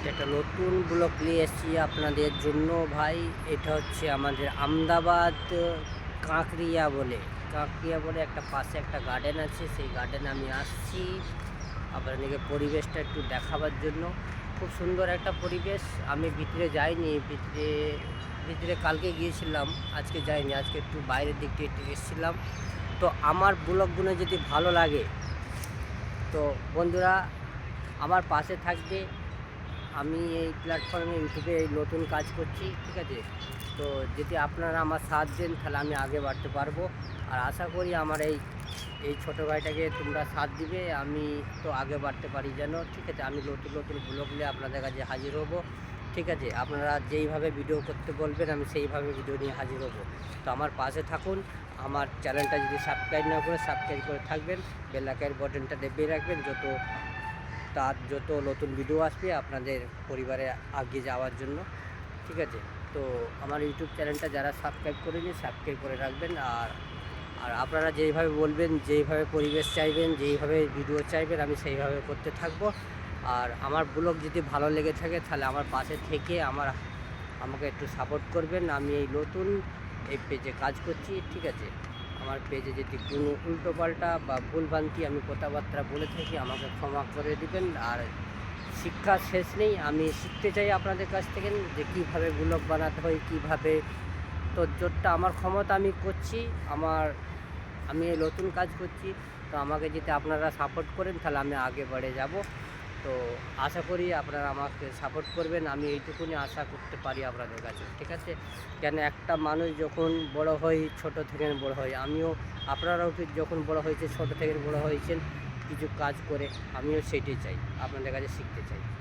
একটা নতুন ব্লগ নিয়ে এসেছি আপনাদের জন্য ভাই। এটা হচ্ছে আমাদের আমদাবাদ কাঁকরিয়া বলে একটা পাশে একটা গার্ডেন আছে, সেই গার্ডেনে আমি আসছি আপনাদেরকে পরিবেশটা একটু দেখাবার জন্য। খুব সুন্দর একটা পরিবেশ। আমি ভিতরে যাইনি, ভিতরে কালকে গিয়েছিলাম, আজকে যাইনি, আজকে একটু বাইরের দিক দিয়ে একটু এসেছিলাম। তো আমার ব্লগগুলো যদি ভালো লাগে তো বন্ধুরা আমার পাশে থাকবে। আমি এই প্ল্যাটফর্মে ইউটিউবে এই নতুন কাজ করছি, ঠিক আছে? তো যদি আপনারা আমার সাথ দেন তাহলে আমি আগে বাড়তে পারবো। আর আশা করি আমার এই ছোটো ভাইটাকে তোমরা সাথ দিবে, আমি তো আগে বাড়তে পারি যেন, ঠিক আছে? আমি নতুন নতুন ব্লগ নিয়ে আপনাদের কাছে হাজির হব, ঠিক আছে? আপনারা যেইভাবে ভিডিও করতে বলবেন আমি সেইভাবে ভিডিও নিয়ে হাজির হব। তো আমার পাশে থাকুন। আমার চ্যানেলটা যদি সাবস্ক্রাইব না করে সাবস্ক্রাইব করে থাকবেন, বেল আইকন বাটনটা দেবে রাখবেন, যত নতুন ভিডিও আসবে আপনাদের পরিবারে এগিয়ে যাওয়ার জন্য, ঠিক আছে? তো আমার ইউটিউব চ্যানেলটা যারা সাবস্ক্রাইব করেনি সাবস্ক্রাইব করে রাখবেন। আর আপনারা যেইভাবে বলবেন, যেইভাবে পরিবেশ চাইবেন, যেইভাবে ভিডিও চাইবেন আমি সেইভাবে করতে থাকবো। আর আমার ব্লগ যদি ভালো লেগে থাকে তাহলে আমার পাশে থেকে আমাকে একটু সাপোর্ট করবেন। আমি এই নতুন এই পেজে কাজ করছি, ঠিক আছে? আমার পেজে যদি কোনো উল্টোপাল্টা বা ভুলভ্রান্তি আমি কথাবার্তা বলে থাকি আমাকে ক্ষমা করে দিবেন। আর শিক্ষা শেষ নেই, আমি শিখতে চাই আপনাদের কাছ থেকে যে কীভাবে ব্লগ বানাতে হয়, কীভাবে। তো যতটা আমার ক্ষমতা আমি করছি, আমি এই নতুন কাজ করছি। তো আমাকে যদি আপনারা সাপোর্ট করেন তাহলে আমি আগে বেড়ে যাব। তো আশা করি আপনারা আমাকে সাপোর্ট করবেন, আমি এইটুকুনি আশা করতে পারি আপনাদের কাছে, ঠিক আছে? কেন একটা মানুষ যখন বড় হয়, ছোট থেকে বড় হয়, আপনারাও যখন বড় হয়েছে ছোট থেকে বড় হয়েছেন কিছু কাজ করে, আমিও সেইটাই চাই, আপনাদের কাছে শিখতে চাই।